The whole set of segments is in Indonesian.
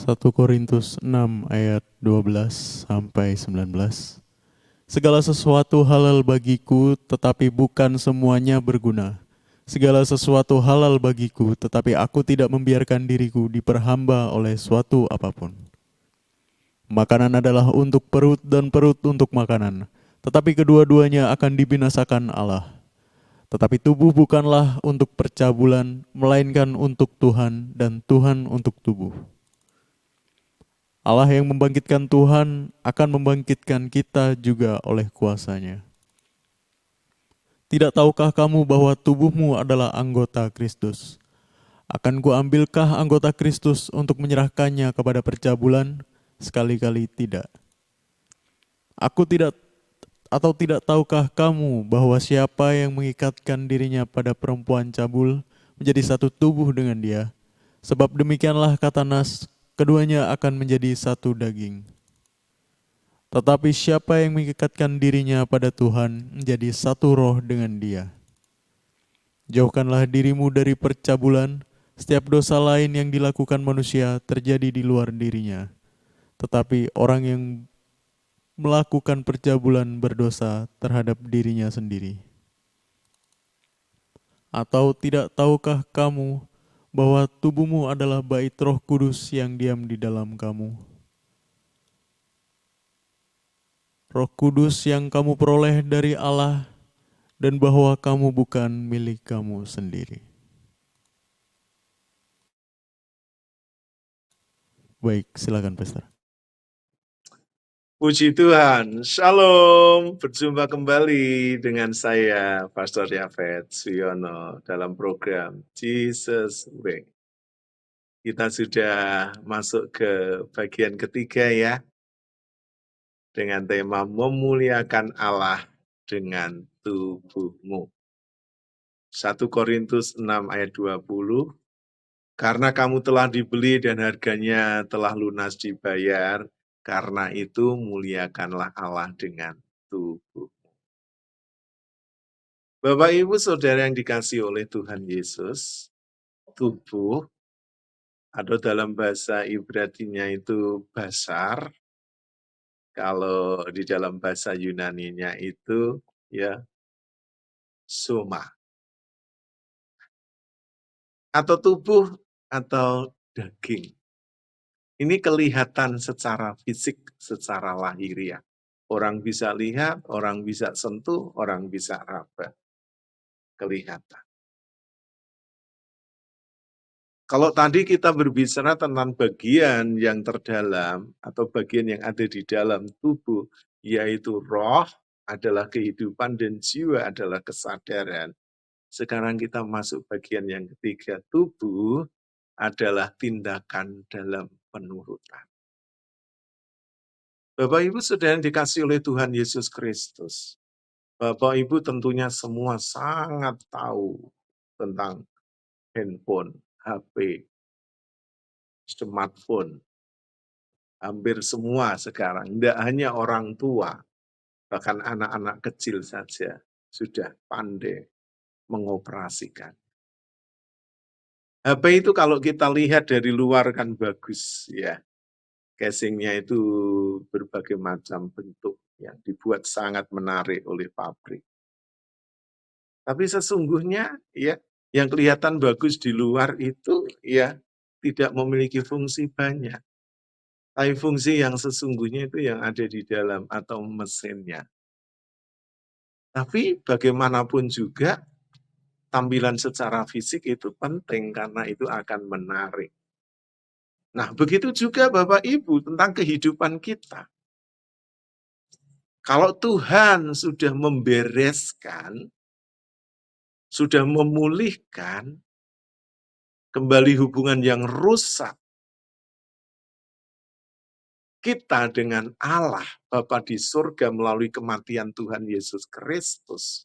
1 Korintus 6 ayat 12 sampai 19. Segala sesuatu halal bagiku, tetapi bukan semuanya berguna. Segala sesuatu halal bagiku, tetapi aku tidak membiarkan diriku diperhamba oleh suatu apapun. Makanan adalah untuk perut dan perut untuk makanan, tetapi kedua-duanya akan dibinasakan Allah. Tetapi tubuh bukanlah untuk percabulan, melainkan untuk Tuhan, dan Tuhan untuk tubuh. Allah yang membangkitkan Tuhan akan membangkitkan kita juga oleh kuasa-Nya. Tidak tahukah kamu bahwa tubuhmu adalah anggota Kristus? Akan kuambilkah anggota Kristus untuk menyerahkannya kepada percabulan? Sekali-kali tidak. Aku tidak tidak tahukah kamu bahwa siapa yang mengikatkan dirinya pada perempuan cabul menjadi satu tubuh dengan dia? Sebab demikianlah kata Nas, keduanya akan menjadi satu daging. Tetapi siapa yang mengikatkan dirinya pada Tuhan menjadi satu roh dengan dia. Jauhkanlah dirimu dari percabulan. Setiap dosa lain yang dilakukan manusia terjadi di luar dirinya. Tetapi orang yang melakukan percabulan berdosa terhadap dirinya sendiri. Atau tidak tahukah kamu bahwa tubuhmu adalah bait Roh Kudus yang diam di dalam kamu? Roh Kudus yang kamu peroleh dari Allah, dan bahwa kamu bukan milik kamu sendiri. Baik, silakan Pastor. Puji Tuhan, Shalom, berjumpa kembali dengan saya, Pastor Yafet Suyono, dalam program Jesus Way. Kita sudah masuk ke bagian ketiga ya, dengan tema memuliakan Allah dengan tubuhmu. 1 Korintus 6 ayat 20, karena kamu telah dibeli dan harganya telah lunas dibayar, karena itu muliakanlah Allah dengan tubuh. Bapak Ibu Saudara yang dikasihi oleh Tuhan Yesus, tubuh atau dalam bahasa Ibraninya itu basar, kalau di dalam bahasa Yunaninya itu ya soma. Atau tubuh atau daging. Ini kelihatan secara fisik, secara lahiriah. Orang bisa lihat, orang bisa sentuh, orang bisa raba. Kelihatan. Kalau tadi kita berbicara tentang bagian yang terdalam atau bagian yang ada di dalam tubuh, yaitu roh adalah kehidupan dan jiwa adalah kesadaran. Sekarang kita masuk bagian yang ketiga, tubuh adalah tindakan dalam penurutan. Bapak Ibu Saudara yang dikasihi oleh Tuhan Yesus Kristus, Bapak Ibu tentunya semua sangat tahu tentang handphone, HP, smartphone. Hampir semua sekarang, tidak hanya orang tua, bahkan anak-anak kecil saja sudah pandai mengoperasikan. HP itu kalau kita lihat dari luar kan bagus ya. Casingnya itu berbagai macam bentuk yang dibuat sangat menarik oleh pabrik. Tapi sesungguhnya ya yang kelihatan bagus di luar itu ya tidak memiliki fungsi banyak. Tapi fungsi yang sesungguhnya itu yang ada di dalam atau mesinnya. Tapi bagaimanapun juga tampilan secara fisik itu penting karena itu akan menarik. Nah, begitu juga Bapak Ibu tentang kehidupan kita. Kalau Tuhan sudah membereskan, sudah memulihkan kembali hubungan yang rusak kita dengan Allah Bapa di surga melalui kematian Tuhan Yesus Kristus.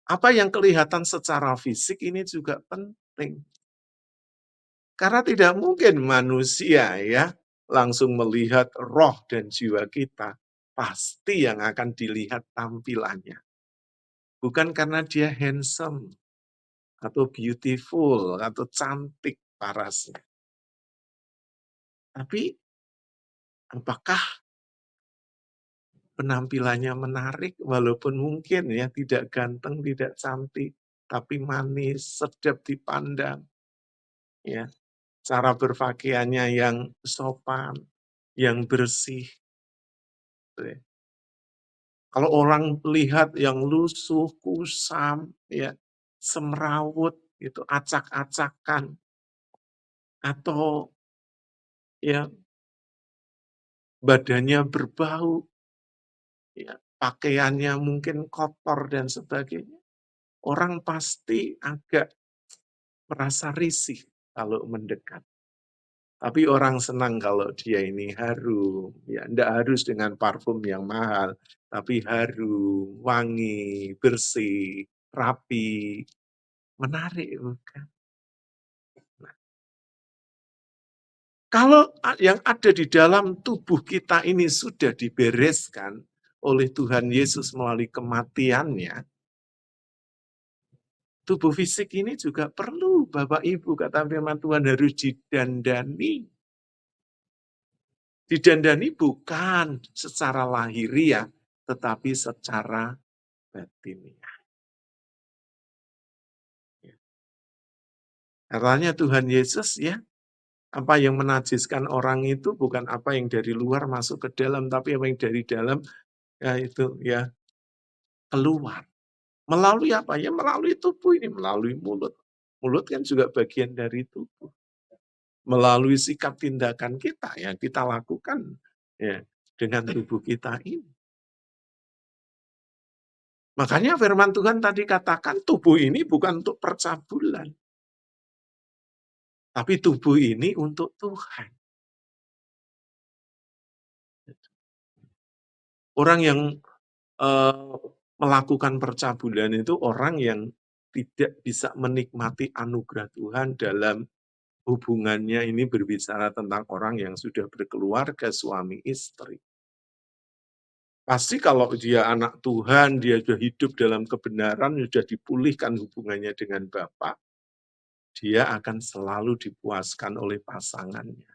Apa yang kelihatan secara fisik ini juga penting. Karena tidak mungkin manusia ya langsung melihat roh dan jiwa kita. Pasti yang akan dilihat tampilannya. Bukan karena dia handsome, atau beautiful, atau cantik parasnya. Tapi apakah penampilannya menarik walaupun mungkin ya tidak ganteng, tidak cantik, tapi manis, sedap dipandang, ya. Cara berpakaiannya yang sopan, yang bersih, gitu ya. Kalau orang lihat yang lusuh, kusam, ya, semrawut, gitu, acak-acakan, atau ya badannya berbau, ya, pakaiannya mungkin kotor dan sebagainya, orang pasti agak merasa risih kalau mendekat. Tapi orang senang kalau dia ini harum, ya enggak harus dengan parfum yang mahal, tapi harum, wangi, bersih, rapi, menarik bukan? Nah, kalau yang ada di dalam tubuh kita ini sudah dibereskan oleh Tuhan Yesus melalui kematiannya, tubuh fisik ini juga perlu, Bapak Ibu, kata firman Tuhan, harus didandani. Didandani bukan secara lahiriah, tetapi secara batiniah. Katanya Tuhan Yesus ya, apa yang menajiskan orang itu bukan apa yang dari luar masuk ke dalam, tapi apa yang dari dalam ya itu ya keluar. Melalui apa? Ya melalui tubuh ini, melalui mulut. Mulut kan juga bagian dari tubuh. Melalui sikap tindakan kita yang kita lakukan ya dengan tubuh kita ini. Makanya firman Tuhan tadi katakan tubuh ini bukan untuk percabulan, tapi tubuh ini untuk Tuhan. Orang yang melakukan percabulan itu orang yang tidak bisa menikmati anugerah Tuhan dalam hubungannya ini, berbicara tentang orang yang sudah berkeluarga, suami istri. Pasti kalau dia anak Tuhan, dia sudah hidup dalam kebenaran, sudah dipulihkan hubungannya dengan Bapa, dia akan selalu dipuaskan oleh pasangannya.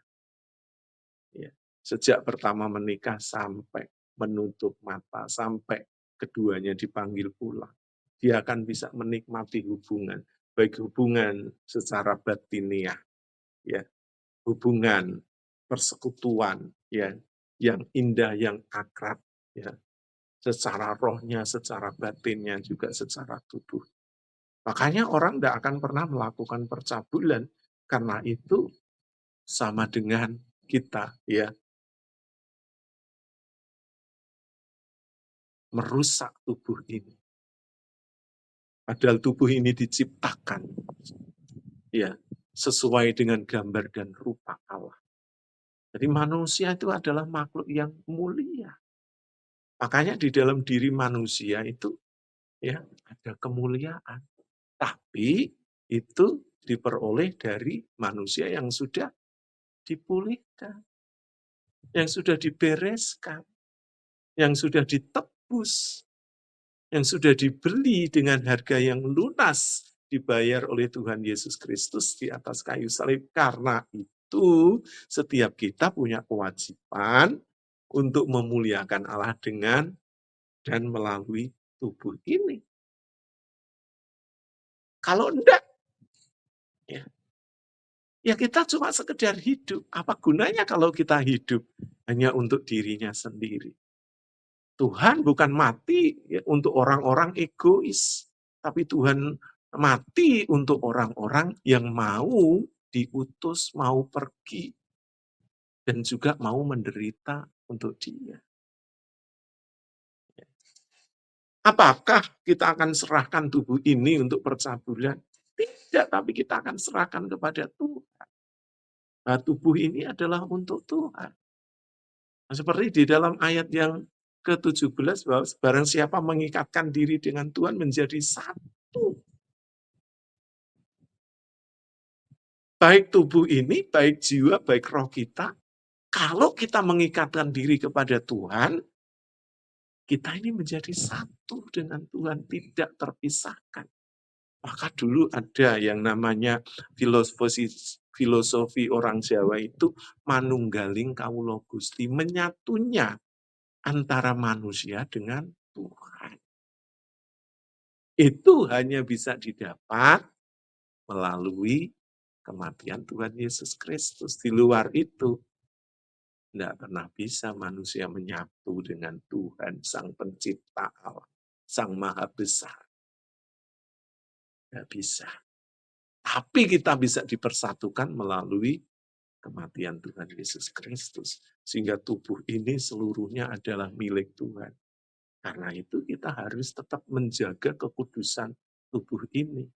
Ya. Sejak pertama menikah sampai menutup mata, sampai keduanya dipanggil pulang. Dia akan bisa menikmati hubungan, baik hubungan secara batiniah, ya, hubungan persekutuan, ya, yang indah, yang akrab, ya, secara rohnya, secara batinnya, juga secara tubuh. Makanya orang tidak akan pernah melakukan percabulan, karena itu sama dengan kita, ya, merusak tubuh ini. Padahal tubuh ini diciptakan ya sesuai dengan gambar dan rupa Allah. Jadi manusia itu adalah makhluk yang mulia. Makanya di dalam diri manusia itu ya ada kemuliaan. Tapi itu diperoleh dari manusia yang sudah dipulihkan, yang sudah dibereskan, yang sudah ditebus, yang sudah dibeli dengan harga yang lunas, dibayar oleh Tuhan Yesus Kristus di atas kayu salib. Karena itu setiap kita punya kewajiban untuk memuliakan Allah dengan dan melalui tubuh ini. Kalau enggak, ya kita cuma sekedar hidup. Apa gunanya kalau kita hidup hanya untuk dirinya sendiri? Tuhan bukan mati ya, untuk orang-orang egois, tapi Tuhan mati untuk orang-orang yang mau diutus, mau pergi, dan juga mau menderita untuk Dia. Apakah kita akan serahkan tubuh ini untuk percabulan? Tidak, tapi kita akan serahkan kepada Tuhan. Nah, tubuh ini adalah untuk Tuhan. Nah, seperti di dalam ayat yang ke-17, bahwa barang siapa mengikatkan diri dengan Tuhan menjadi satu. Baik tubuh ini, baik jiwa, baik roh kita, kalau kita mengikatkan diri kepada Tuhan, kita ini menjadi satu dengan Tuhan, tidak terpisahkan. Maka dulu ada yang namanya filosofi orang Jawa itu manunggaling kawula Gusti, menyatunya antara manusia dengan Tuhan. Itu hanya bisa didapat melalui kematian Tuhan Yesus Kristus. Di luar itu, tidak pernah bisa manusia menyatu dengan Tuhan, Sang Pencipta Allah, Sang Maha Besar. Tidak bisa. Tapi kita bisa dipersatukan melalui kematian Tuhan Yesus Kristus. Sehingga tubuh ini seluruhnya adalah milik Tuhan. Karena itu kita harus tetap menjaga kekudusan tubuh ini.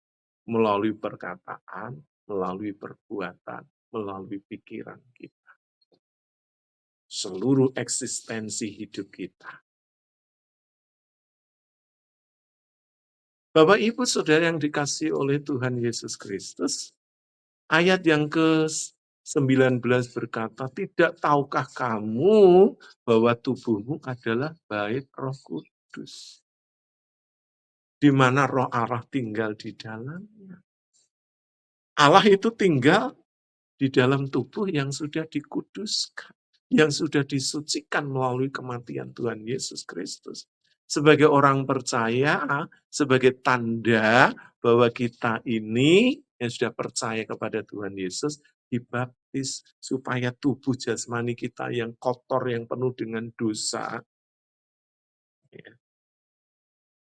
Melalui perkataan, melalui perbuatan, melalui pikiran kita. Seluruh eksistensi hidup kita. Bapak, Ibu, Saudara yang dikasihi oleh Tuhan Yesus Kristus, ayat yang ke-19 berkata, tidak tahukah kamu bahwa tubuhmu adalah bait Roh Kudus, di mana Roh Allah tinggal di dalamnya. Allah itu tinggal di dalam tubuh yang sudah dikuduskan, yang sudah disucikan melalui kematian Tuhan Yesus Kristus. Sebagai orang percaya, sebagai tanda bahwa kita ini yang sudah percaya kepada Tuhan Yesus, dibaptis supaya tubuh jasmani kita yang kotor, yang penuh dengan dosa, ya,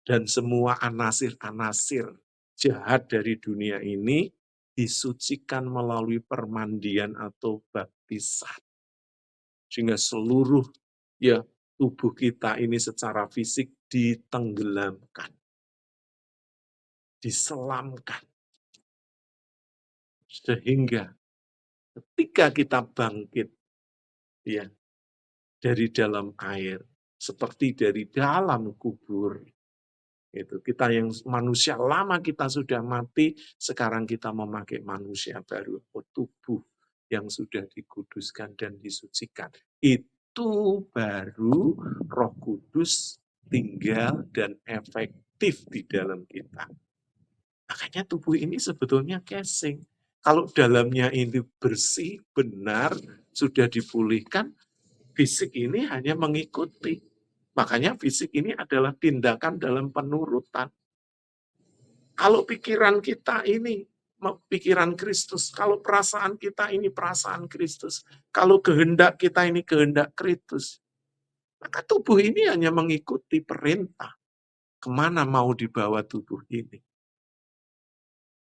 dan semua anasir-anasir jahat dari dunia ini disucikan melalui permandian atau baptisan. Sehingga seluruh ya tubuh kita ini secara fisik ditenggelamkan, diselamkan. Sehingga ketika kita bangkit ya dari dalam air, seperti dari dalam kubur, itu kita yang manusia lama kita sudah mati, sekarang kita memakai manusia baru, tubuh yang sudah dikuduskan dan disucikan. Itu baru Roh Kudus tinggal dan efektif di dalam kita. Makanya tubuh ini sebetulnya casing. Kalau dalamnya ini bersih, benar, sudah dipulihkan, fisik ini hanya mengikuti. Makanya fisik ini adalah tindakan dalam penurutan. Kalau pikiran kita ini pikiran Kristus, kalau perasaan kita ini perasaan Kristus, kalau kehendak kita ini kehendak Kristus, maka tubuh ini hanya mengikuti perintah. Kemana mau dibawa tubuh ini?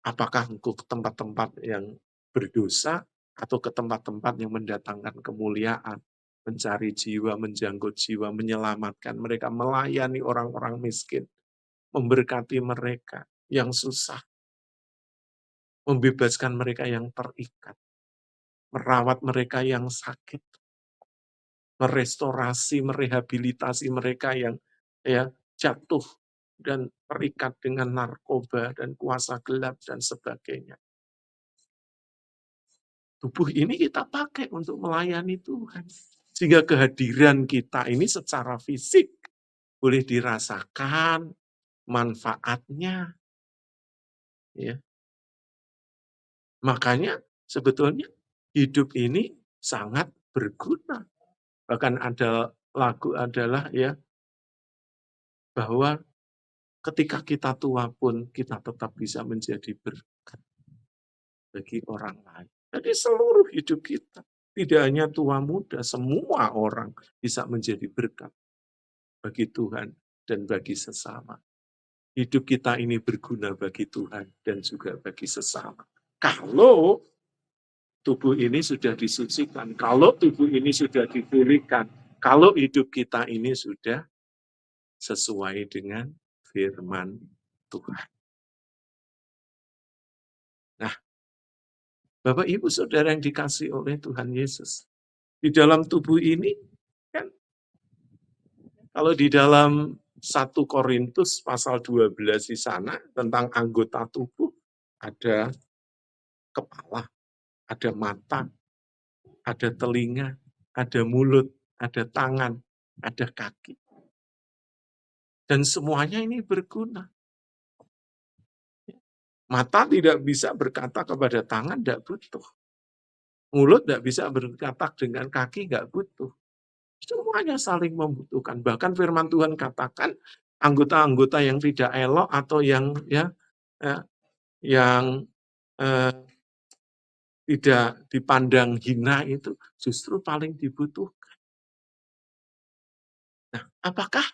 Apakah engkau ke tempat-tempat yang berdosa atau ke tempat-tempat yang mendatangkan kemuliaan, mencari jiwa, menjangkut jiwa, menyelamatkan mereka, melayani orang-orang miskin, memberkati mereka yang susah, membebaskan mereka yang terikat, merawat mereka yang sakit, merestorasi, merehabilitasi mereka yang ya jatuh dan terikat dengan narkoba dan kuasa gelap dan sebagainya. Tubuh ini kita pakai untuk melayani Tuhan. Sehingga kehadiran kita ini secara fisik boleh dirasakan manfaatnya. Ya. Makanya sebetulnya hidup ini sangat berguna. Bahkan ada lagu adalah ya bahwa ketika kita tua pun kita tetap bisa menjadi berkat bagi orang lain. Jadi seluruh hidup kita, tidak hanya tua muda, semua orang bisa menjadi berkat bagi Tuhan dan bagi sesama. Hidup kita ini berguna bagi Tuhan dan juga bagi sesama. Kalau tubuh ini sudah disucikan, kalau tubuh ini sudah dipulihkan, kalau hidup kita ini sudah sesuai dengan firman Tuhan. Nah, Bapak Ibu Saudara yang dikasihi oleh Tuhan Yesus, di dalam tubuh ini kan kalau di dalam 1 Korintus pasal 12 di sana tentang anggota tubuh, ada kepala, ada mata, ada telinga, ada mulut, ada tangan, ada kaki. Dan semuanya ini berguna. Mata tidak bisa berkata kepada tangan, tidak butuh. Mulut tidak bisa berkata dengan kaki nggak butuh. Semuanya saling membutuhkan. Bahkan firman Tuhan katakan anggota-anggota yang tidak elok atau yang eh, yang eh, tidak dipandang hina itu justru paling dibutuhkan. Nah, apakah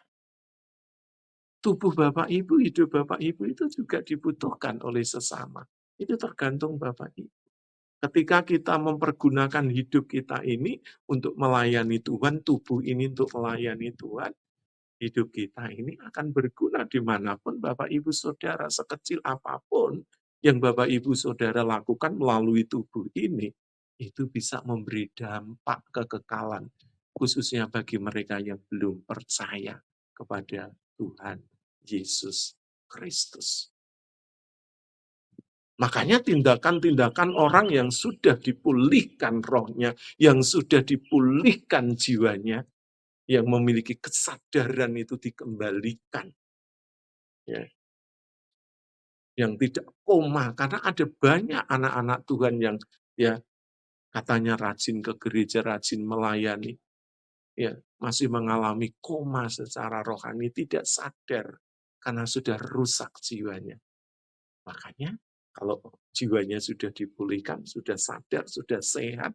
tubuh Bapak Ibu, hidup Bapak Ibu itu juga dibutuhkan oleh sesama? Itu tergantung Bapak Ibu. Ketika kita mempergunakan hidup kita ini untuk melayani Tuhan, tubuh ini untuk melayani Tuhan, hidup kita ini akan berguna dimanapun Bapak Ibu Saudara, sekecil apapun yang Bapak Ibu Saudara lakukan melalui tubuh ini, itu bisa memberi dampak kekekalan, khususnya bagi mereka yang belum percaya kepada Tuhan Yesus Kristus. Makanya tindakan-tindakan orang yang sudah dipulihkan rohnya, yang sudah dipulihkan jiwanya, yang memiliki kesadaran itu dikembalikan. Ya, yang tidak koma, karena ada banyak anak-anak Tuhan yang ya katanya rajin ke gereja, rajin melayani, ya masih mengalami koma secara rohani, tidak sadar karena sudah rusak jiwanya. Makanya kalau jiwanya sudah dipulihkan, sudah sadar, sudah sehat,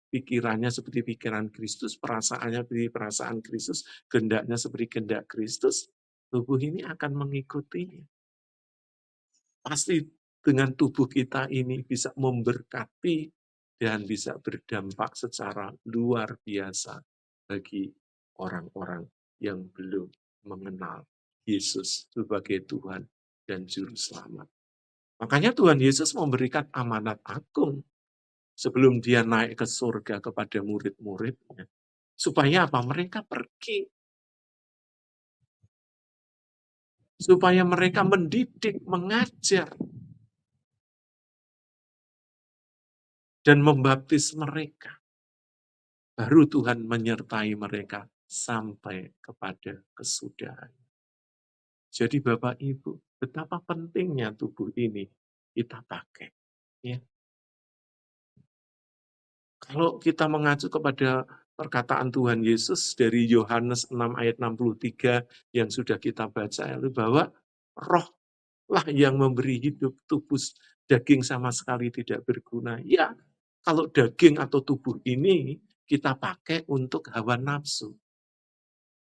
pikirannya seperti pikiran Kristus, perasaannya seperti perasaan Kristus, kehendaknya seperti kehendak Kristus, tubuh ini akan mengikutinya. Pasti dengan tubuh kita ini bisa memberkati dan bisa berdampak secara luar biasa bagi orang-orang yang belum mengenal Yesus sebagai Tuhan dan Juru Selamat. Makanya Tuhan Yesus memberikan amanat agung sebelum dia naik ke surga kepada murid-muridnya. Supaya apa? Mereka pergi. Supaya mereka mendidik, mengajar, dan membaptis mereka. Baru Tuhan menyertai mereka sampai kepada kesudahan. Jadi Bapak Ibu, betapa pentingnya tubuh ini kita pakai. Ya. Kalau kita mengacu kepada perkataan Tuhan Yesus dari Yohanes 6 ayat 63 yang sudah kita baca, bahwa rohlah yang memberi hidup, tubuh daging sama sekali tidak berguna. Ya, kalau daging atau tubuh ini kita pakai untuk hawa nafsu,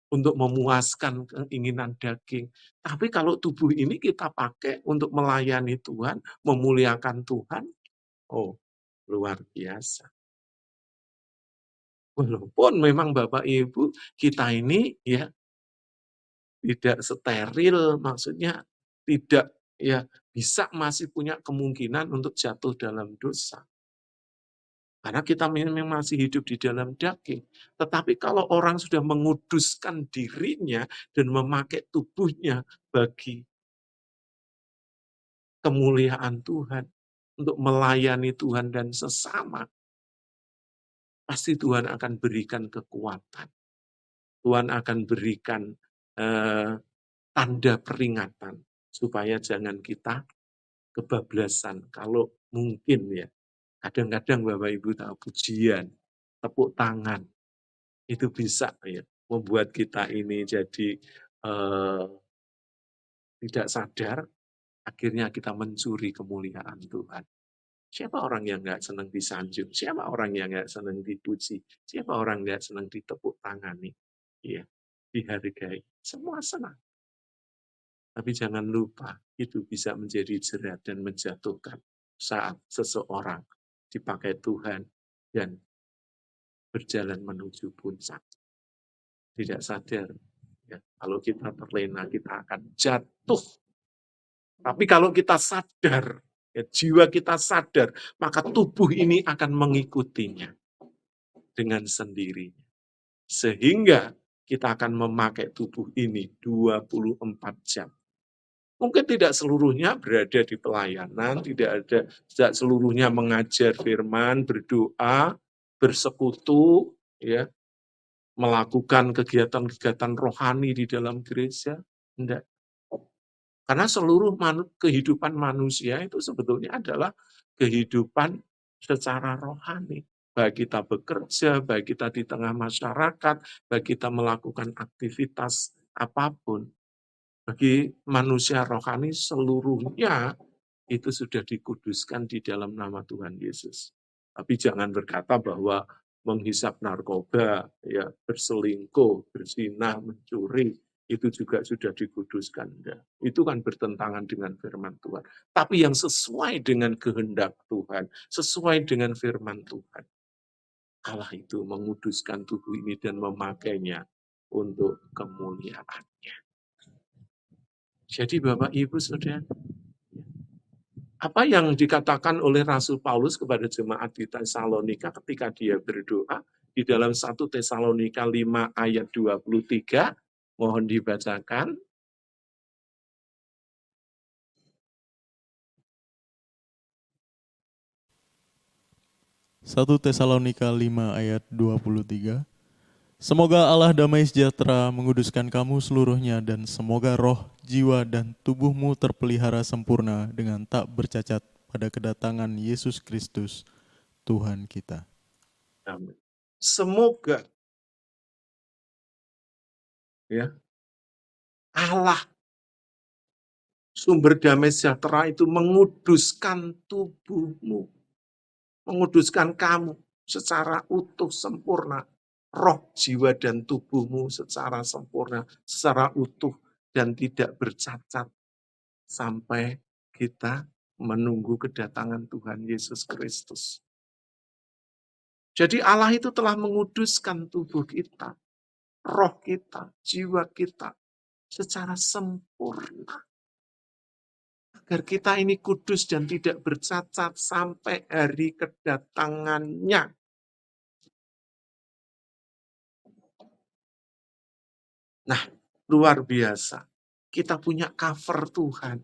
untuk memuaskan keinginan daging. Tapi kalau tubuh ini kita pakai untuk melayani Tuhan, memuliakan Tuhan, oh luar biasa. Walaupun memang Bapak Ibu kita ini ya tidak steril, maksudnya tidak ya bisa masih punya kemungkinan untuk jatuh dalam dosa. Karena kita memang masih hidup di dalam daging. Tetapi kalau orang sudah menguduskan dirinya dan memakai tubuhnya bagi kemuliaan Tuhan, untuk melayani Tuhan dan sesama, pasti Tuhan akan berikan kekuatan. Tuhan akan berikan tanda peringatan supaya jangan kita kebablasan. Kalau mungkin ya, kadang-kadang Bapak Ibu tahu pujian, tepuk tangan, itu bisa ya membuat kita ini jadi tidak sadar, akhirnya kita mencuri kemuliaan Tuhan. Siapa orang yang nggak senang disanjung? Siapa orang yang nggak senang dipuji? Siapa orang yang nggak senang ditepuk tangani? Iya, dihargai. Semua senang. Tapi jangan lupa, itu bisa menjadi jerat dan menjatuhkan saat seseorang dipakai Tuhan dan berjalan menuju puncak. Tidak sadar, ya, kalau kita terlena, kita akan jatuh. Tapi kalau kita sadar, ya, jiwa kita sadar, maka tubuh ini akan mengikutinya dengan sendirinya. Sehingga kita akan memakai tubuh ini 24 jam. Mungkin tidak seluruhnya berada di pelayanan, tidak seluruhnya mengajar firman, berdoa, bersekutu, ya, melakukan kegiatan-kegiatan rohani di dalam gereja. Tidak. Karena seluruh kehidupan manusia itu sebetulnya adalah kehidupan secara rohani. Baik kita bekerja, baik kita di tengah masyarakat, baik kita melakukan aktivitas apapun. Bagi manusia rohani seluruhnya itu sudah dikuduskan di dalam nama Tuhan Yesus. Tapi jangan berkata bahwa menghisap narkoba, ya, berselingkuh, berzina, mencuri, itu juga sudah dikuduskan. Enggak. Itu kan bertentangan dengan firman Tuhan. Tapi yang sesuai dengan kehendak Tuhan, sesuai dengan firman Tuhan, Allah itu menguduskan tubuh ini dan memakainya untuk kemuliaan. Jadi Bapak Ibu Saudara, apa yang dikatakan oleh Rasul Paulus kepada jemaat di Tesalonika ketika dia berdoa di dalam 1 Tesalonika 5 ayat 23, mohon dibacakan. 1 Tesalonika 5 ayat 23. Semoga Allah damai sejahtera menguduskan kamu seluruhnya dan semoga roh, jiwa, dan tubuhmu terpelihara sempurna dengan tak bercacat pada kedatangan Yesus Kristus, Tuhan kita. Amin. Semoga ya Allah sumber damai sejahtera itu menguduskan tubuhmu, menguduskan kamu secara utuh sempurna. Roh, jiwa, dan tubuhmu secara sempurna, secara utuh dan tidak bercacat sampai kita menunggu kedatangan Tuhan Yesus Kristus. Jadi Allah itu telah menguduskan tubuh kita, roh kita, jiwa kita secara sempurna. Agar kita ini kudus dan tidak bercacat sampai hari kedatangannya. Nah, luar biasa. Kita punya cover Tuhan.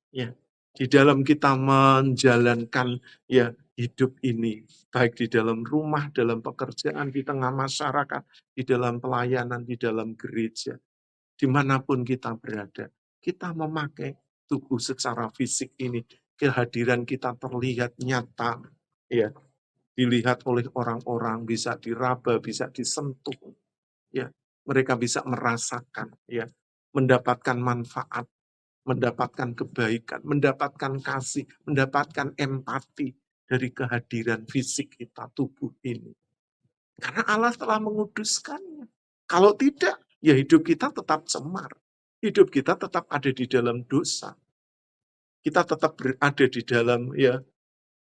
Ya, di dalam kita menjalankan ya hidup ini, baik di dalam rumah, dalam pekerjaan, di tengah masyarakat, di dalam pelayanan, di dalam gereja, dimanapun kita berada, kita memakai tubuh secara fisik ini, kehadiran kita terlihat nyata, ya, dilihat oleh orang-orang, bisa diraba, bisa disentuh, ya, mereka bisa merasakan, ya, mendapatkan manfaat, mendapatkan kebaikan, mendapatkan kasih, mendapatkan empati dari kehadiran fisik kita, tubuh ini. Karena Allah telah menguduskannya. Kalau tidak, ya hidup kita tetap cemar. Hidup kita tetap ada di dalam dosa. Kita tetap berada di dalam ya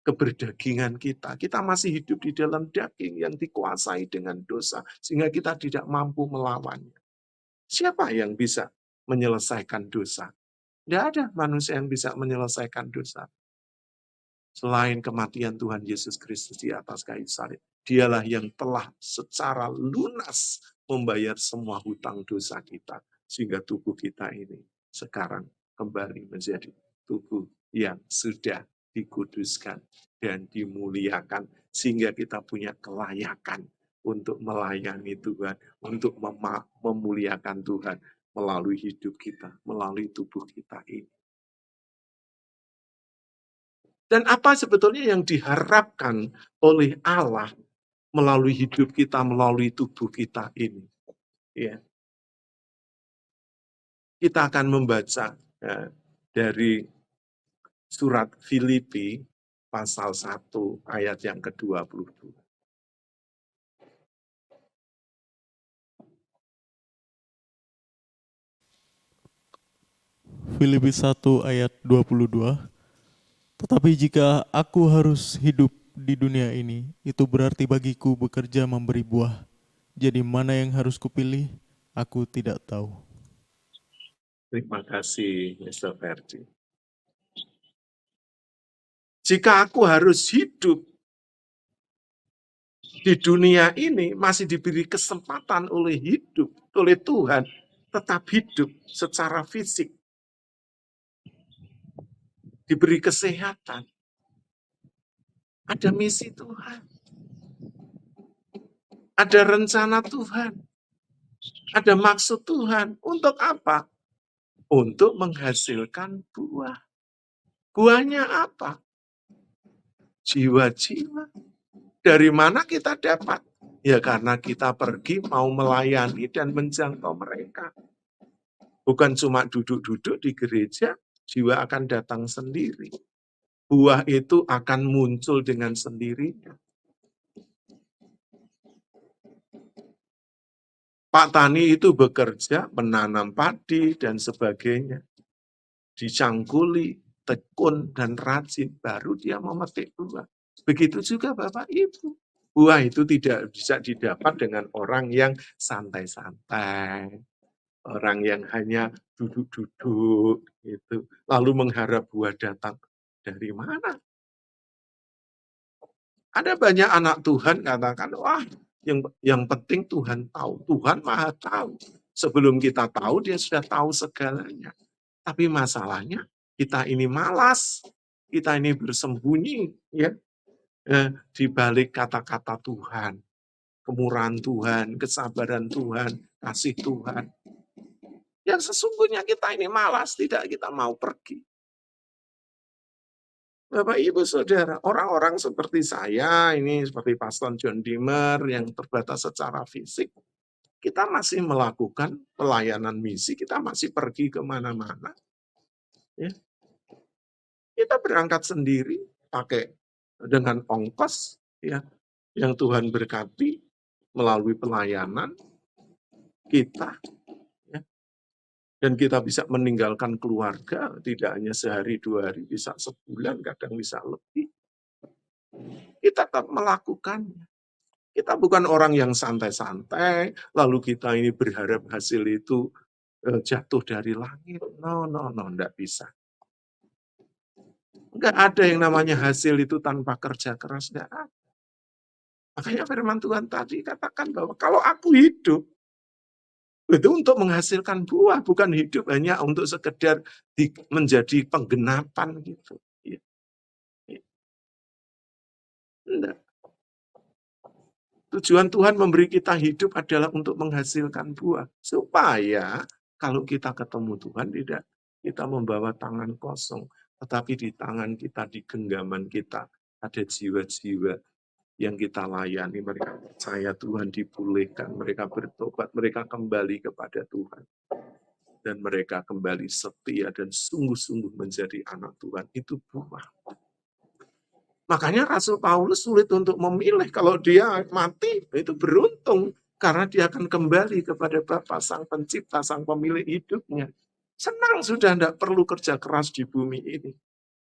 keberdagingan kita. Kita masih hidup di dalam daging yang dikuasai dengan dosa. Sehingga kita tidak mampu melawannya. Siapa yang bisa menyelesaikan dosa? Tidak ada manusia yang bisa menyelesaikan dosa. Selain kematian Tuhan Yesus Kristus di atas kayu salib. Dialah yang telah secara lunas membayar semua hutang dosa kita. Sehingga tubuh kita ini sekarang kembali menjadi tubuh yang sudah dikuduskan dan dimuliakan. Sehingga kita punya kelayakan untuk melayani Tuhan, untuk memuliakan Tuhan melalui hidup kita, melalui tubuh kita ini. Dan apa sebetulnya yang diharapkan oleh Allah melalui hidup kita, melalui tubuh kita ini? Ya. Kita akan membaca ya, dari surat Filipi pasal 1 ayat yang ke-22. Filipi 1 ayat 22. Tetapi jika aku harus hidup di dunia ini, itu berarti bagiku bekerja memberi buah. Jadi mana yang harus kupilih, aku tidak tahu. Terima kasih, Mr. Ferdi. Jika aku harus hidup di dunia ini, masih diberi kesempatan oleh Tuhan, tetap hidup secara fisik, diberi kesehatan. Ada misi Tuhan. Ada rencana Tuhan. Ada maksud Tuhan. Untuk apa? Untuk menghasilkan buah. Buahnya apa? jiwa-jiwa. Dari mana kita dapat? Ya karena kita pergi mau melayani dan menjangkau mereka. Bukan cuma duduk-duduk di gereja, jiwa akan datang sendiri. Buah itu akan muncul dengan sendirinya. Pak Tani itu bekerja, menanam padi dan sebagainya. Dicangkuli, tekun, dan rajin, baru dia memetik buah. Begitu juga Bapak Ibu. Buah itu tidak bisa didapat dengan orang yang santai-santai. Orang yang hanya duduk-duduk, gitu. Lalu mengharap buah datang. Dari mana? Ada banyak anak Tuhan katakan, wah yang penting Tuhan tahu. Tuhan Maha tahu. Sebelum kita tahu, dia sudah tahu segalanya. Tapi masalahnya, kita ini malas. Kita ini bersembunyi ya di balik kata-kata Tuhan. Kemurahan Tuhan, kesabaran Tuhan, kasih Tuhan. Yang sesungguhnya kita ini malas, tidak kita mau pergi. Bapak, Ibu, Saudara, orang-orang seperti saya, ini seperti Pastor John Dimmer yang terbatas secara fisik, kita masih melakukan pelayanan misi, kita masih pergi kemana-mana. Ya. Kita berangkat sendiri, pakai dengan ongkos, ya, yang Tuhan berkati melalui pelayanan kita. Ya. Dan kita bisa meninggalkan keluarga, tidak hanya sehari, 2 hari, bisa sebulan, kadang bisa lebih. Kita tetap melakukannya. Kita bukan orang yang santai-santai, lalu kita ini berharap hasil itu jatuh dari langit. No, enggak bisa. Enggak ada yang namanya hasil itu tanpa kerja keras, enggak ada. Makanya firman Tuhan tadi katakan bahwa kalau aku hidup, itu untuk menghasilkan buah, bukan hidup hanya untuk sekedar menjadi penggenapan gitu. Ya. Enggak. Tujuan Tuhan memberi kita hidup adalah untuk menghasilkan buah. Supaya kalau kita ketemu Tuhan, tidak kita membawa tangan kosong. Tetapi di tangan kita, di genggaman kita, ada jiwa-jiwa yang kita layani. Mereka percaya Tuhan dipulihkan, mereka bertobat, mereka kembali kepada Tuhan. Dan mereka kembali setia dan sungguh-sungguh menjadi anak Tuhan. Itu buah. Makanya Rasul Paulus sulit untuk memilih. Kalau dia mati, itu beruntung. Karena dia akan kembali kepada Bapa Sang Pencipta, Sang Pemilik hidupnya. Senang sudah tidak perlu kerja keras di bumi ini.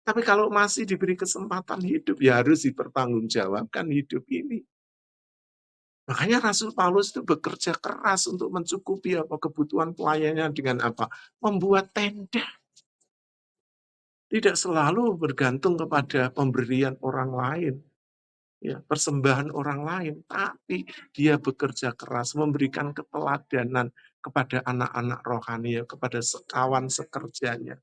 Tapi kalau masih diberi kesempatan hidup, ya harus dipertanggungjawabkan hidup ini. Makanya Rasul Paulus itu bekerja keras untuk mencukupi kebutuhan pelayannya dengan apa? Membuat tenda. Tidak selalu bergantung kepada pemberian orang lain. Ya, persembahan orang lain, tapi dia bekerja keras memberikan keteladanan kepada anak-anak rohani, kepada sekawan sekerjanya,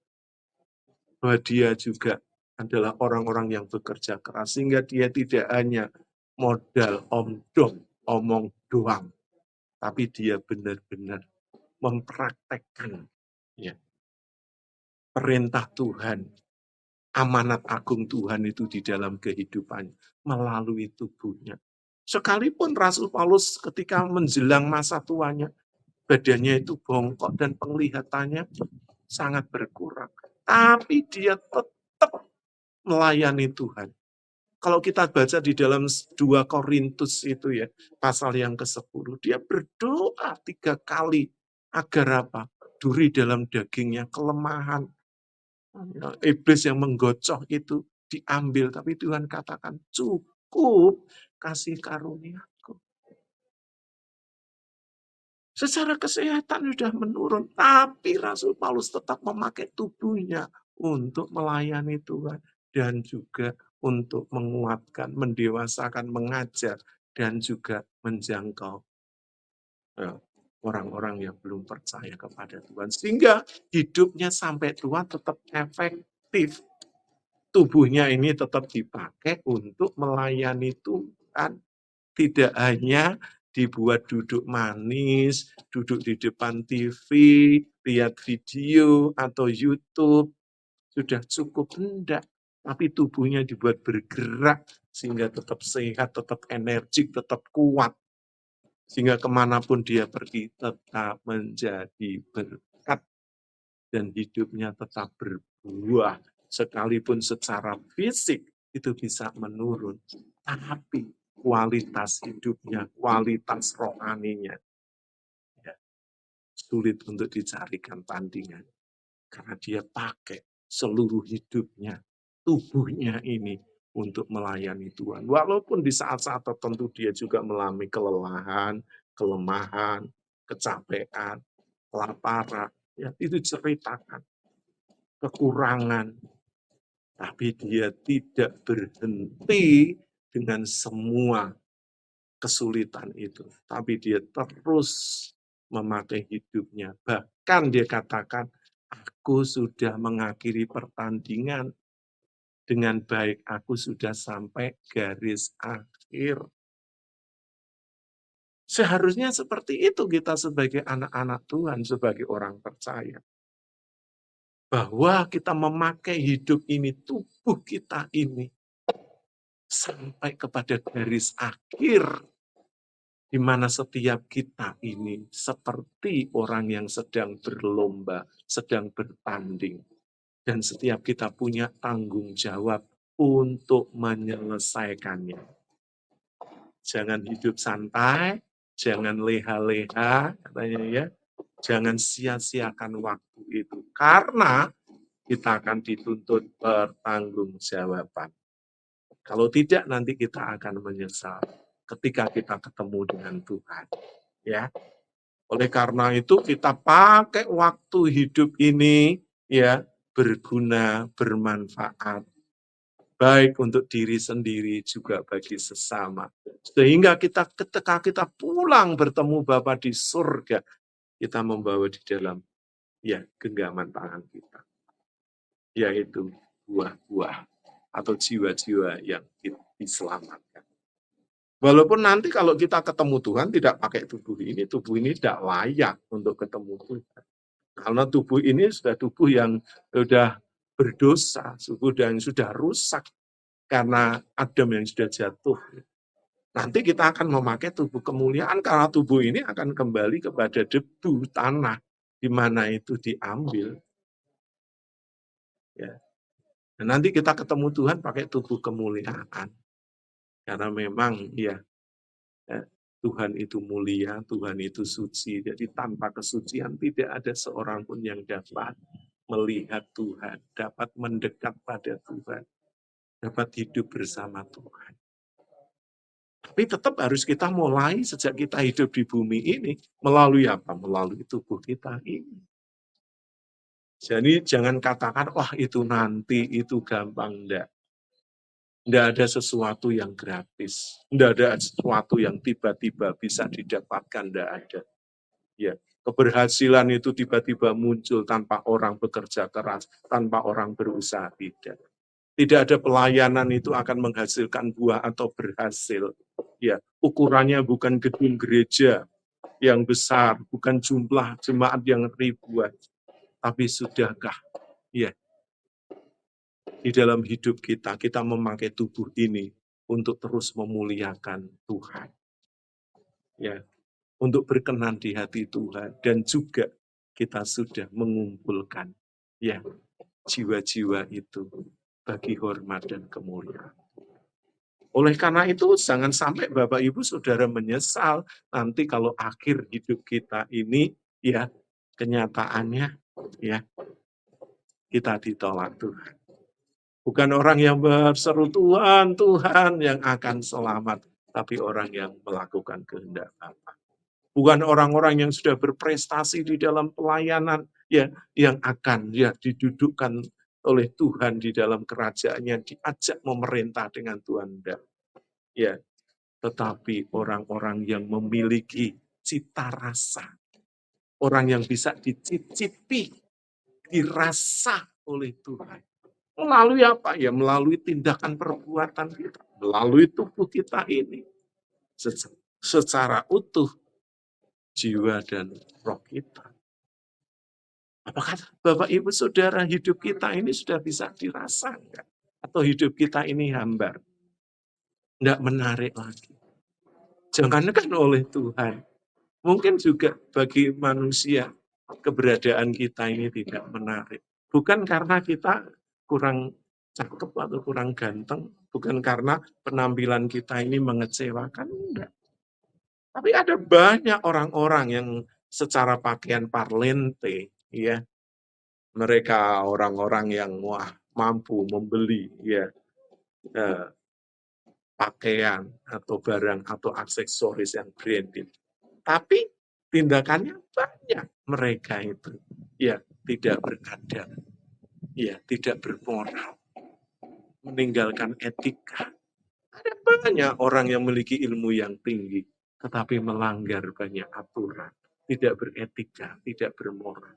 bahwa dia juga adalah orang-orang yang bekerja keras, sehingga dia tidak hanya modal omong doang, tapi dia benar-benar mempraktekkan ya, perintah Tuhan, amanat agung Tuhan itu di dalam kehidupannya, melalui tubuhnya. Sekalipun Rasul Paulus ketika menjelang masa tuanya, badannya itu bongkok dan penglihatannya sangat berkurang. Tapi dia tetap melayani Tuhan. Kalau kita baca di dalam 2 Korintus itu ya, pasal yang ke-10, dia berdoa 3 kali agar apa? Duri dalam dagingnya, kelemahan, iblis yang menggocoh itu diambil. Tapi Tuhan katakan, cukup kasih karuniaku. Secara kesehatan sudah menurun, tapi Rasul Paulus tetap memakai tubuhnya untuk melayani Tuhan dan juga untuk menguatkan, mendewasakan, mengajar, dan juga menjangkau orang-orang yang belum percaya kepada Tuhan. Sehingga hidupnya sampai tua tetap efektif. Tubuhnya ini tetap dipakai untuk melayani Tuhan. Tidak hanya dibuat duduk manis, duduk di depan TV, lihat video atau YouTube, sudah cukup. Enggak. tapi tubuhnya dibuat bergerak sehingga tetap sehat, tetap energik, tetap kuat. Sehingga kemanapun dia pergi tetap menjadi berkat dan hidupnya tetap berbuah. Sekalipun secara fisik itu bisa menurun, tapi kualitas hidupnya, kualitas rohaninya ya, sulit untuk dicarikan tandingan. Karena dia pakai seluruh hidupnya, tubuhnya ini untuk melayani Tuhan. Walaupun di saat-saat tertentu dia juga mengalami kelelahan, kelemahan, kecapean, kelaparan. Ya, itu ceritakan kekurangan. Tapi dia tidak berhenti dengan semua kesulitan itu. Tapi dia terus memakai hidupnya. Bahkan dia katakan, aku sudah mengakhiri pertandingan dengan baik. Aku sudah sampai garis akhir. Seharusnya seperti itu kita sebagai anak-anak Tuhan, sebagai orang percaya. Bahwa kita memakai hidup ini, tubuh kita ini, sampai kepada garis akhir, di mana setiap kita ini seperti orang yang sedang berlomba, sedang bertanding. Dan setiap kita punya tanggung jawab untuk menyelesaikannya. Jangan hidup santai, jangan leha-leha, katanya ya. Jangan sia-siakan waktu itu. Karena kita akan dituntut pertanggungjawaban. Kalau tidak, nanti kita akan menyesal ketika kita ketemu dengan Tuhan. Ya, oleh karena itu kita pakai waktu hidup ini ya berguna, bermanfaat, baik untuk diri sendiri juga bagi sesama. Sehingga kita ketika kita pulang bertemu Bapa di surga, kita membawa di dalam ya genggaman tangan kita, yaitu buah-buah atau jiwa-jiwa yang diselamatkan. Walaupun nanti kalau kita ketemu Tuhan tidak pakai tubuh ini tidak layak untuk ketemu Tuhan. Karena tubuh ini sudah tubuh yang sudah berdosa, tubuh yang sudah rusak karena Adam yang sudah jatuh. Nanti kita akan memakai tubuh kemuliaan karena tubuh ini akan kembali kepada debu tanah di mana itu diambil. Ya. Dan nanti kita ketemu Tuhan pakai tubuh kemuliaan. Karena memang ya Tuhan itu mulia, Tuhan itu suci. Jadi tanpa kesucian tidak ada seorang pun yang dapat melihat Tuhan, dapat mendekat pada Tuhan, dapat hidup bersama Tuhan. Tapi tetap harus kita mulai sejak kita hidup di bumi ini. Melalui apa? Melalui tubuh kita ini. Jadi jangan katakan, wah itu nanti, itu gampang. Enggak. Enggak ada sesuatu yang gratis. Enggak ada sesuatu yang tiba-tiba bisa didapatkan. Enggak ada. Ya, keberhasilan itu tiba-tiba muncul tanpa orang bekerja keras, tanpa orang berusaha, tidak. Tidak ada pelayanan itu akan menghasilkan buah atau berhasil. Ya, ukurannya bukan gedung gereja yang besar, bukan jumlah jemaat yang ribuan, tapi sudahkah ya di dalam hidup kita memakai tubuh ini untuk terus memuliakan Tuhan. Ya, untuk berkenan di hati Tuhan dan juga kita sudah mengumpulkan ya jiwa-jiwa itu bagi hormat dan kemuliaan. Oleh karena itu jangan sampai Bapak Ibu Saudara menyesal nanti kalau akhir hidup kita ini ya kenyataannya ya kita ditolak Tuhan. Bukan orang yang berseru Tuhan, Tuhan yang akan selamat, tapi orang yang melakukan kehendak Bapa. Bukan orang-orang yang sudah berprestasi di dalam pelayanan ya yang akan ya didudukkan oleh Tuhan di dalam kerajaannya, diajak memerintah dengan Tuhan. Ya, tetapi orang-orang yang memiliki cita rasa, orang yang bisa dicicipi, dirasa oleh Tuhan. Melalui apa? Ya melalui tindakan perbuatan kita, melalui tubuh kita ini. Secara utuh, jiwa dan roh kita. Apakah Bapak Ibu Saudara hidup kita ini sudah bisa dirasakan? atau hidup kita ini hambar, tidak menarik lagi. Jangankan oleh Tuhan, mungkin juga bagi manusia keberadaan kita ini tidak menarik. Bukan karena kita kurang cakep atau kurang ganteng, bukan karena penampilan kita ini mengecewakan, enggak. Tapi ada banyak orang-orang yang secara pakaian parlente, ya, mereka orang-orang yang mampu membeli ya pakaian atau barang atau aksesoris yang branded. Tapi tindakannya banyak mereka itu ya tidak beradab, ya tidak bermoral, meninggalkan etika. Ada banyak orang yang memiliki ilmu yang tinggi, tetapi melanggar banyak aturan, tidak beretika, tidak bermoral.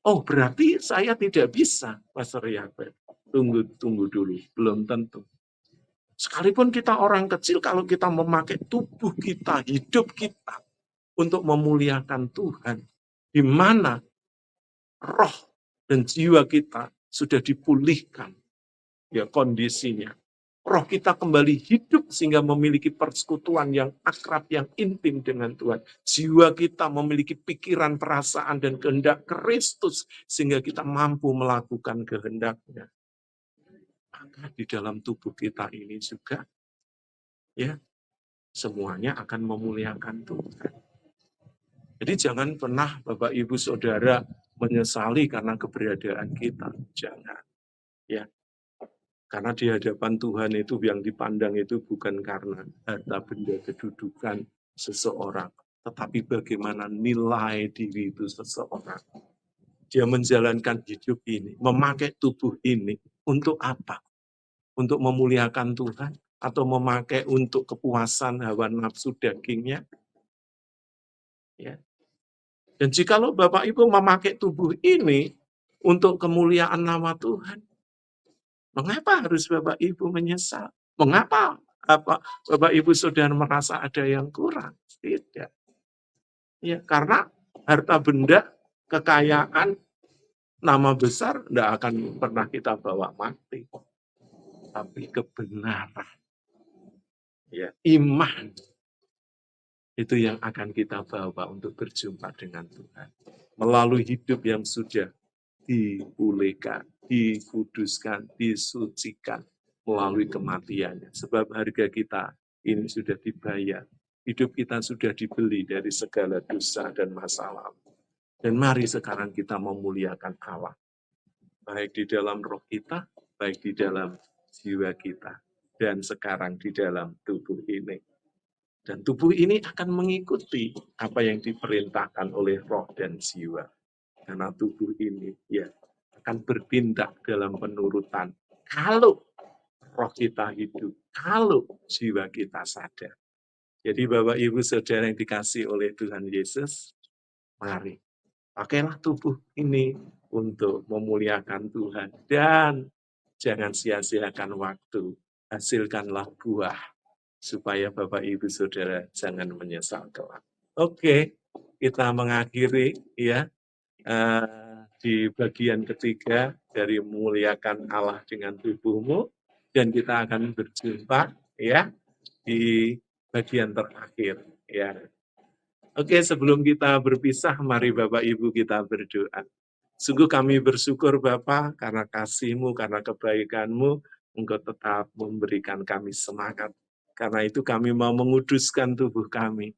Oh, berarti saya tidak bisa, Pastor Yabet. Tunggu dulu, belum tentu. Sekalipun kita orang kecil, kalau kita memakai tubuh kita, hidup kita, untuk memuliakan Tuhan, di mana roh dan jiwa kita sudah dipulihkan, ya kondisinya. Roh kita kembali hidup sehingga memiliki persekutuan yang akrab, yang intim dengan Tuhan. Jiwa kita memiliki pikiran, perasaan, dan kehendak Kristus sehingga kita mampu melakukan kehendaknya. Maka di dalam tubuh kita ini juga ya semuanya akan memuliakan Tuhan. Jadi jangan pernah Bapak Ibu Saudara menyesali karena keberadaan kita. Jangan. Ya. Karena di hadapan Tuhan itu yang dipandang itu bukan karena harta benda kedudukan seseorang, tetapi bagaimana nilai diri itu seseorang. Dia menjalankan hidup ini, memakai tubuh ini untuk apa? Untuk memuliakan Tuhan atau memakai untuk kepuasan hawa nafsu dagingnya? Ya. Dan jikalau Bapak Ibu memakai tubuh ini untuk kemuliaan nama Tuhan, mengapa harus Bapak Ibu menyesal? Mengapa Bapak Ibu Saudara merasa ada yang kurang? Tidak. Ya, karena harta benda, kekayaan, nama besar tidak akan pernah kita bawa mati. Tapi kebenaran, ya, iman, itu yang akan kita bawa untuk berjumpa dengan Tuhan. Melalui hidup yang sudah dipulihkan, dikuduskan, disucikan melalui kematiannya. Sebab harga kita ini sudah dibayar. Hidup kita sudah dibeli dari segala dosa dan masa lalu. Dan mari sekarang kita memuliakan Allah. Baik di dalam roh kita, baik di dalam jiwa kita. Dan sekarang di dalam tubuh ini. Dan tubuh ini akan mengikuti apa yang diperintahkan oleh roh dan jiwa. Karena tubuh ini ya akan bertindak dalam penurutan. Kalau roh kita hidup, kalau jiwa kita sadar. Jadi Bapak Ibu Saudara yang dikasih oleh Tuhan Yesus, mari pakailah tubuh ini untuk memuliakan Tuhan. Dan jangan sia-siakan waktu, hasilkanlah buah supaya Bapak Ibu Saudara jangan menyesal kelak. Oke, kita mengakhiri ya di bagian ketiga dari memuliakan Allah dengan tubuhmu, dan kita akan berjumpa ya di bagian terakhir ya. Oke, sebelum kita berpisah, mari Bapak Ibu kita berdoa. Sungguh kami bersyukur Bapa karena kasih-Mu, karena kebaikan-Mu, Engkau tetap memberikan kami semangat. Karena itu kami mau menguduskan tubuh kami.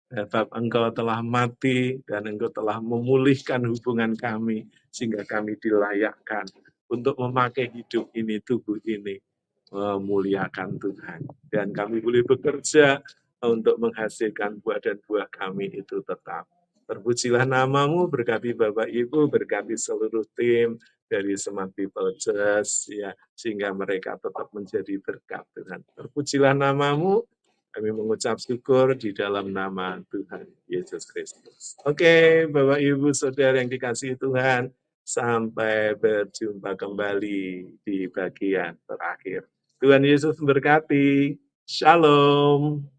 Sebab Engkau telah mati dan Engkau telah memulihkan hubungan kami, sehingga kami dilayakkan untuk memakai hidup ini, tubuh ini, memuliakan Tuhan. Dan kami boleh bekerja untuk menghasilkan buah, dan buah kami itu tetap. Terpujilah nama-Mu, berkati Bapak Ibu, berkati seluruh tim dari Smart People Church, ya, sehingga mereka tetap menjadi berkat Tuhan. Terpujilah nama-Mu, kami mengucap syukur di dalam nama Tuhan Yesus Kristus. Oke, Bapak Ibu Saudara yang dikasihi Tuhan, sampai berjumpa kembali di bagian terakhir. Tuhan Yesus memberkati. Shalom.